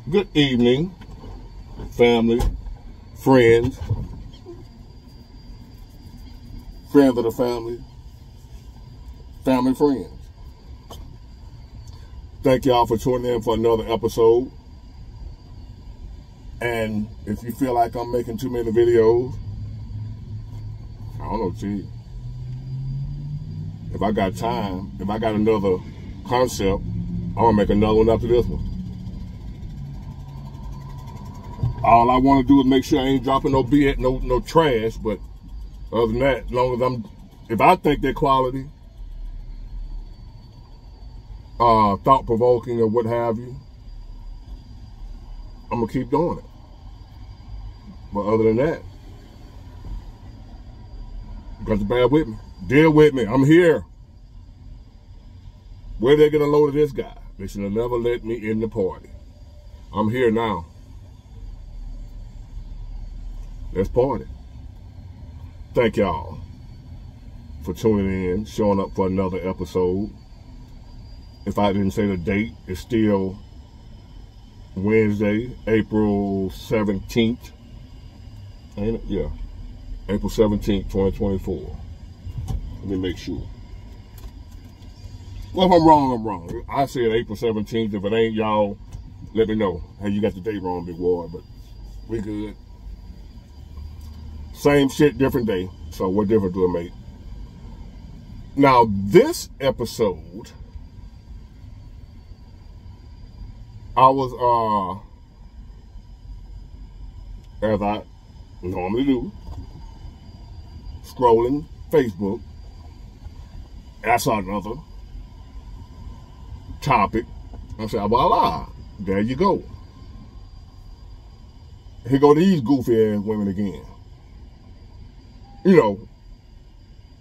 Good evening, family, friends of the family, friends. Thank y'all for tuning in for another episode. And if you feel like I'm making too many videos, I don't know, T. If I got time, if I got another concept, I'm gonna make another one after this one. All I want to do is make sure I ain't dropping no BS, no trash. But other than that, as long as if I think they're quality, thought-provoking or what have you, I'm gonna keep doing it. But other than that, you got to bear with me. Deal with me. I'm here. Where they get a load of this guy? They should have never let me in the party. I'm here now. Let's party. Thank y'all for tuning in, showing up for another episode. If I didn't say the date, it's still Wednesday, April 17th. Ain't it? Yeah. April 17th, 2024. Let me make sure. Well, if I'm wrong, I'm wrong. I said April 17th. If it ain't, y'all, let me know. Hey, you got the date wrong, Big Ward, but we good. Same shit, different day. So what difference do it make? Now, this episode, I was, as I normally do, scrolling Facebook. I saw another topic. I said, voila, there you go. Here go these goofy ass women again. You know,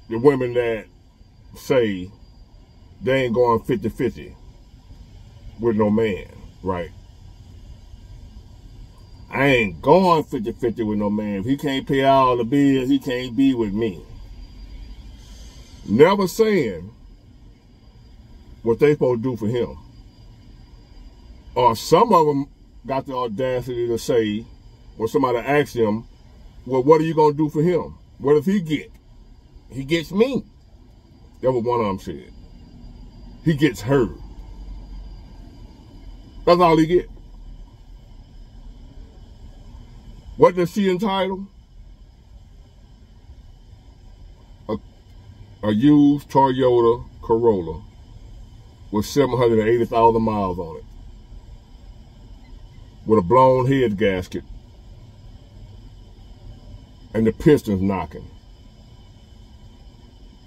the women that say they ain't going 50-50 with no man, right? I ain't going 50-50 with no man. If he can't pay all the bills, he can't be with me. Never saying what they supposed to do for him. Or some of them got the audacity to say, when somebody asks him, well, what are you going to do for him? What does he get? He gets me. That's what one of them said. He gets her. That's all he get. What does she entitle? A used Toyota Corolla with 780,000 miles on it, with a blown head gasket and the pistons knocking.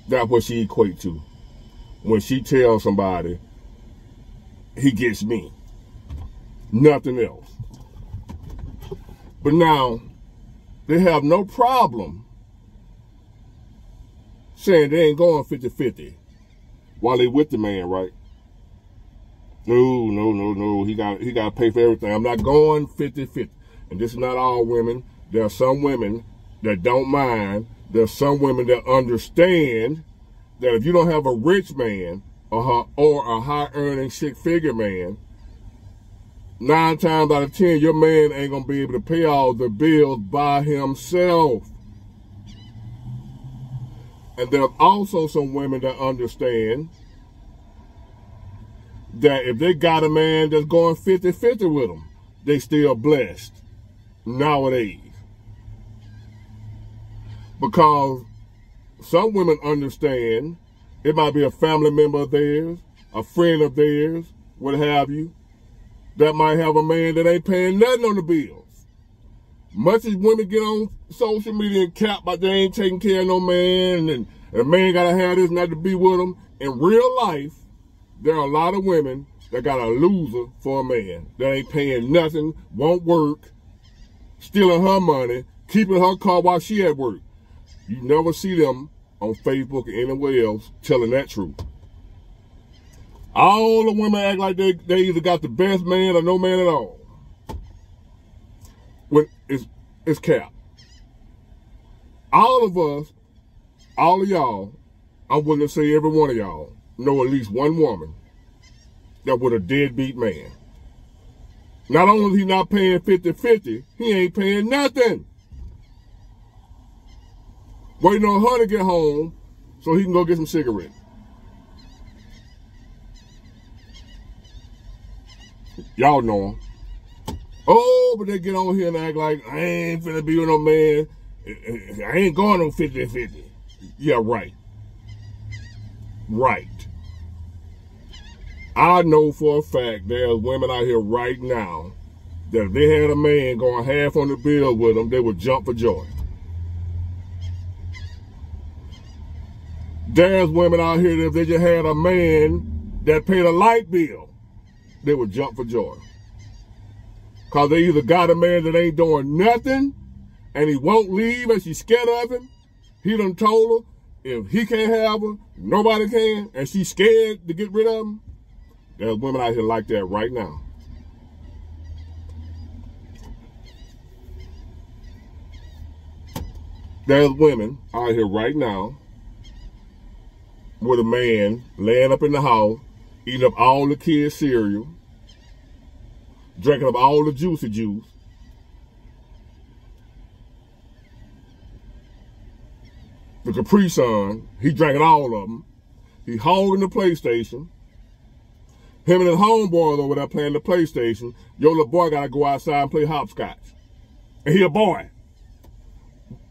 That's what she equates to when she tells somebody, he gets me. Nothing else. But now, they have no problem saying they ain't going 50-50 while they with the man, right? No. He got to pay for everything. I'm not going 50-50. And this is not all women. There are some women that don't mind. There's some women that understand that if you don't have a rich man or a high-earning six-figure man, 9 times out of 10, your man ain't going to be able to pay all the bills by himself. And there are also some women that understand that if they got a man that's going 50-50 with them, they still blessed nowadays. Because some women understand it might be a family member of theirs, a friend of theirs, what have you, that might have a man that ain't paying nothing on the bills. Much as women get on social media and cap about they ain't taking care of no man and a man gotta have this not to be with them, in real life, there are a lot of women that got a loser for a man that ain't paying nothing, won't work, stealing her money, keeping her car while she at work. You never see them on Facebook or anywhere else telling that truth. All the women act like they either got the best man or no man at all. When it's cap. All of us, all of y'all, I'm willing to say every one of y'all, know at least one woman that with a deadbeat man. Not only is he not paying 50-50, he ain't paying nothing. Waiting on her to get home so he can go get some cigarettes. Y'all know him. Oh, but they get on here and act like, I ain't finna be with no man. I ain't going no 50-50. Yeah, right. Right. I know for a fact there's women out here right now that if they had a man going half on the bill with them, they would jump for joy. There's women out here that if they just had a man that paid a light bill, they would jump for joy. Because they either got a man that ain't doing nothing and he won't leave and she's scared of him. He done told her if he can't have her, nobody can, and she's scared to get rid of him. There's women out here like that right now. There's women out here right now with a man laying up in the house, eating up all the kids' cereal, drinking up all the juicy juice. The Capri Sun, he drinking all of them. He holding the PlayStation. Him and his homeboys over there playing the PlayStation. Your little boy got to go outside and play hopscotch. And he a boy.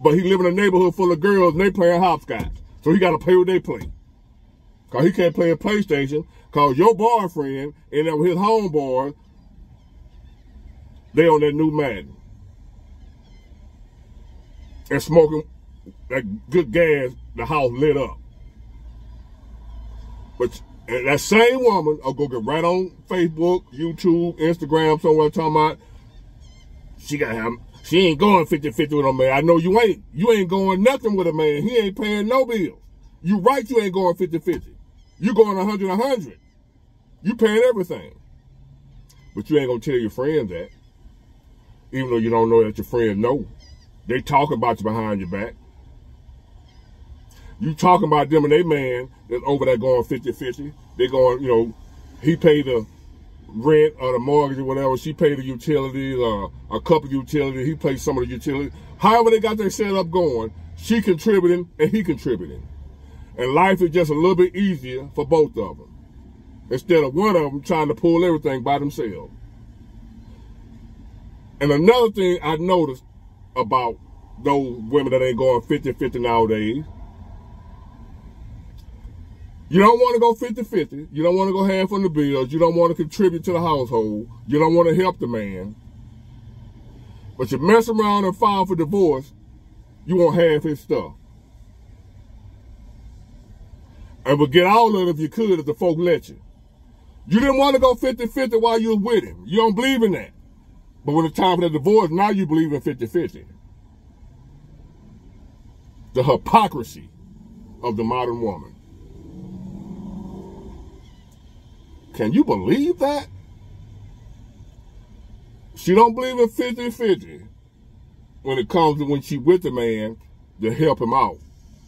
But he live in a neighborhood full of girls and they playing hopscotch. So he got to play what they play. Because he can't play a PlayStation because your boyfriend and there with his homeboys, they on that new Madden. And smoking that good gas, the house lit up. But that same woman will go get right on Facebook, YouTube, Instagram, somewhere talking about she ain't going 50-50 with a man. I know you ain't. You ain't going nothing with a man. He ain't paying no bills. You right, you ain't going 50-50. You going 100-100. You paying everything. But you ain't gonna tell your friends that. Even though you don't know that your friends know. They talking about you behind your back. You talking about them and they man that's over there going 50-50. They going, you know, he paid the rent or the mortgage or whatever. She paid the utilities or a couple utilities. He paid some of the utilities. However they got their setup going, she contributing and he contributing. And life is just a little bit easier for both of them. Instead of one of them trying to pull everything by themselves. And another thing I noticed about those women that ain't going 50-50 nowadays, you don't want to go 50-50. You don't want to go half on the bills. You don't want to contribute to the household. You don't want to help the man. But you mess around and file for divorce, you want half his stuff. And would get all of it if you could if the folk let you. You didn't want to go 50-50 while you was with him. You don't believe in that. But when it's time for the divorce, now you believe in 50-50. The hypocrisy of the modern woman. Can you believe that? She don't believe in 50-50 when it comes to when she with the man to help him out,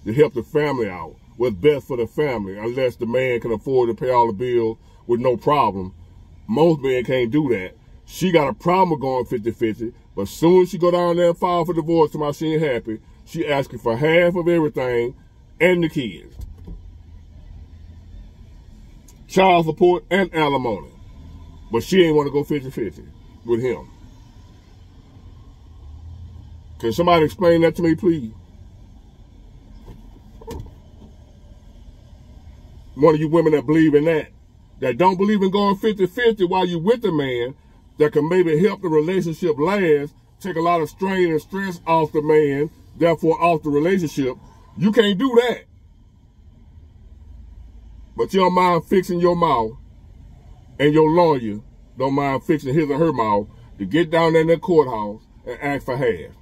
to help the family out. What's best for the family, unless the man can afford to pay all the bills with no problem. Most men can't do that. She got a problem with going 50-50, but as soon as she go down there and file for divorce, somebody she ain't happy, she asking for half of everything and the kids. Child support and alimony. But she ain't want to go 50-50 with him. Can somebody explain that to me, please? One of you women that believe in that don't believe in going 50-50 while you with the man, that can maybe help the relationship last, take a lot of strain and stress off the man, therefore off the relationship. You can't do that. But you don't mind fixing your mouth, and your lawyer don't mind fixing his or her mouth to get down there in that courthouse and ask for half.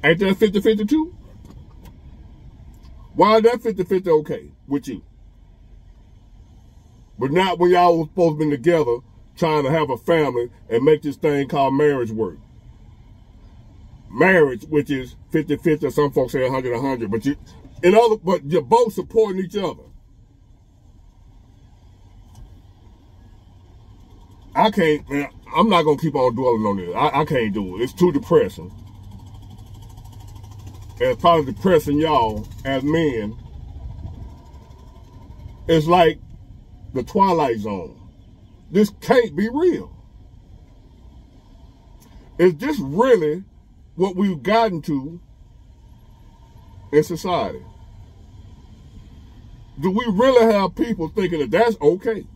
Ain't that 50-50 too? Why is that 50-50 okay with you? But not when y'all was supposed to be together trying to have a family and make this thing called marriage work. Marriage, which is 50-50, some folks say 100-100, but you're both supporting each other. I can't, man, I'm not going to keep on dwelling on this. I can't do it. It's too depressing. And it's probably depressing y'all as men. It's like the Twilight Zone. This can't be real. Is this really what we've gotten to in society? Do we really have people thinking that that's okay?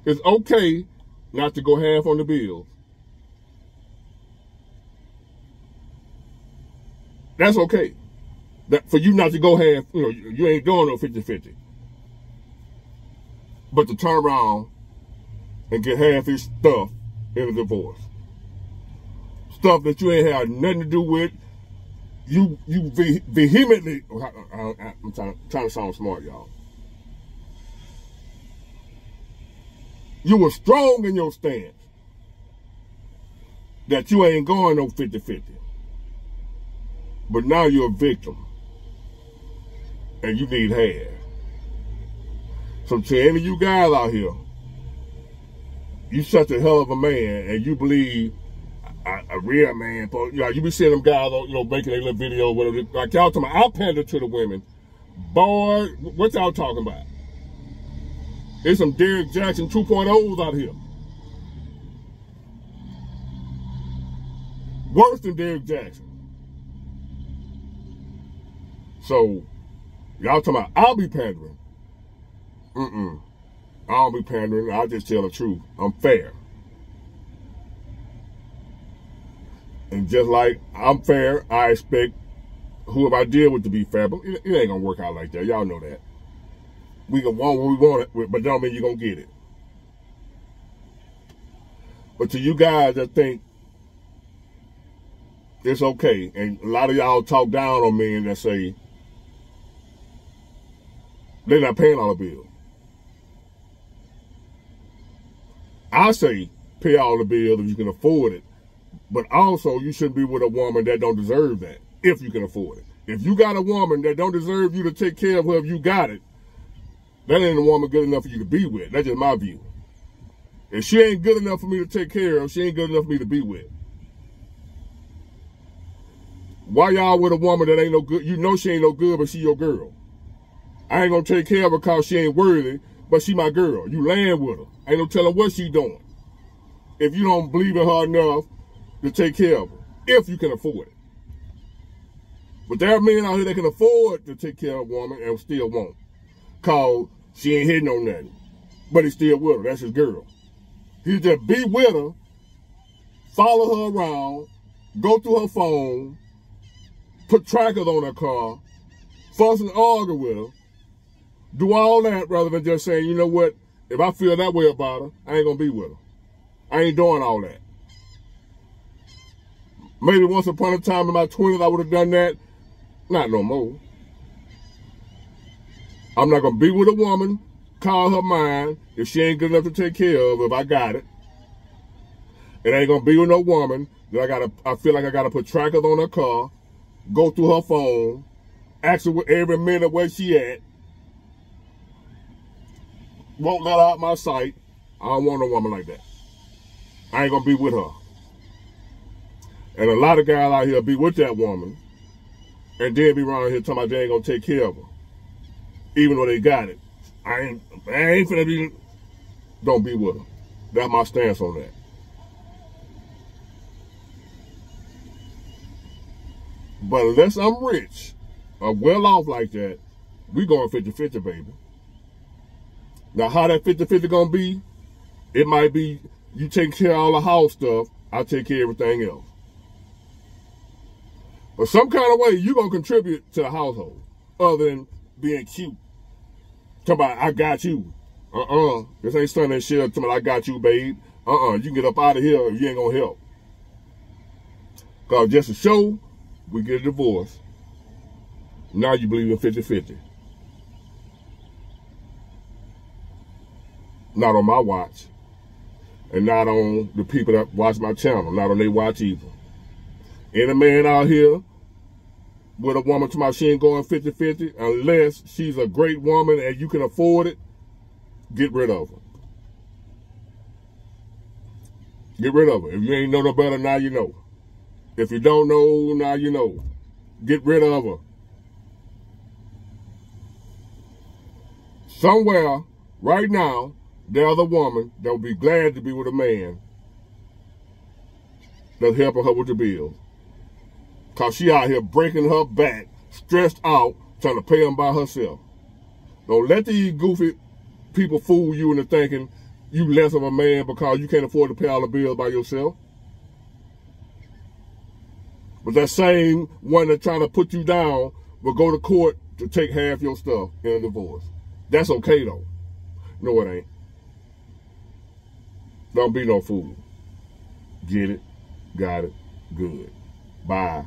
It's okay not to go half on the bills. That's okay. That for you not to go half, you ain't doing no 50-50. But to turn around and get half his stuff in a divorce. Stuff that you ain't had nothing to do with. You vehemently, I'm trying to sound smart, y'all. You were strong in your stance that you ain't going no 50-50. But now you're a victim and you need half. So to any of you guys out here, you such a hell of a man and you believe a real man. You be seeing them guys, making their little video, whatever. Like y'all talking about, I'll pander to the women. Boy, what y'all talking about? There's some Derrick Jackson 2.0s out here. Worse than Derrick Jackson. So, y'all talking about, I'll be pandering. I don't be pandering. I'll just tell the truth. I'm fair. And just like I'm fair, I expect whoever I deal with to be fair. But it ain't going to work out like that. Y'all know that. We can want what we want it, but don't mean you're going to get it. But to you guys that think it's okay, and a lot of y'all talk down on men that say they're not paying all the bills. I say pay all the bills if you can afford it, but also you shouldn't be with a woman that don't deserve that if you can afford it. If you got a woman that don't deserve you to take care of her if you got it, that ain't a woman good enough for you to be with. That's just my view. If she ain't good enough for me to take care of, she ain't good enough for me to be with. Why y'all with a woman that ain't no good? You know she ain't no good, but she your girl. I ain't gonna take care of her because she ain't worthy, but she my girl. You laying with her. Ain't no telling what she doing. If you don't believe in her enough to take care of her, if you can afford it. But there are men out here that can afford to take care of a woman and still won't. Cause she ain't hitting on nothing. But he's still with her. That's his girl. He just be with her, follow her around, go through her phone, put trackers on her car, fuss and argue with her, do all that rather than just saying, you know what, if I feel that way about her, I ain't gonna be with her. I ain't doing all that. Maybe once upon a time in my 20s I would have done that. Not no more. I'm not gonna be with a woman, call her mine, if she ain't good enough to take care of, if I got it. It ain't gonna be with no woman that I feel like I gotta put trackers on her car, go through her phone, ask her every minute where she at. Won't let her out my sight. I don't want a woman like that. I ain't gonna be with her. And a lot of guys out here be with that woman and then be around here talking about they ain't gonna take care of her. Even though they got it. I ain't finna be, don't be with her. That's my stance on that. But unless I'm rich or well off like that, we going 50-50, baby. Now, how that 50-50 gonna be? It might be you take care of all the house stuff, I take care of everything else. But some kind of way, you gonna contribute to the household, other than being cute. Talk about, I got you. This ain't Sunday shit. Talk about, I got you, babe. You can get up out of here if you ain't gonna help. Cause just to show, we get a divorce. Now you believe in 50-50. Not on my watch. And not on the people that watch my channel. Not on their watch either. Any man out here with a woman to my she ain't going 50-50, unless she's a great woman and you can afford it, get rid of her. Get rid of her. If you ain't know no better, now you know. If you don't know, now you know. Get rid of her. Somewhere, right now, there's a woman that would be glad to be with a man that's helping her with the bills. Because she out here breaking her back, stressed out, trying to pay them by herself. Don't let these goofy people fool you into thinking you less of a man because you can't afford to pay all the bills by yourself. But that same one that trying to put you down will go to court to take half your stuff in a divorce. That's okay though. No, it ain't. Don't be no fool. Get it, got it, good. Bye.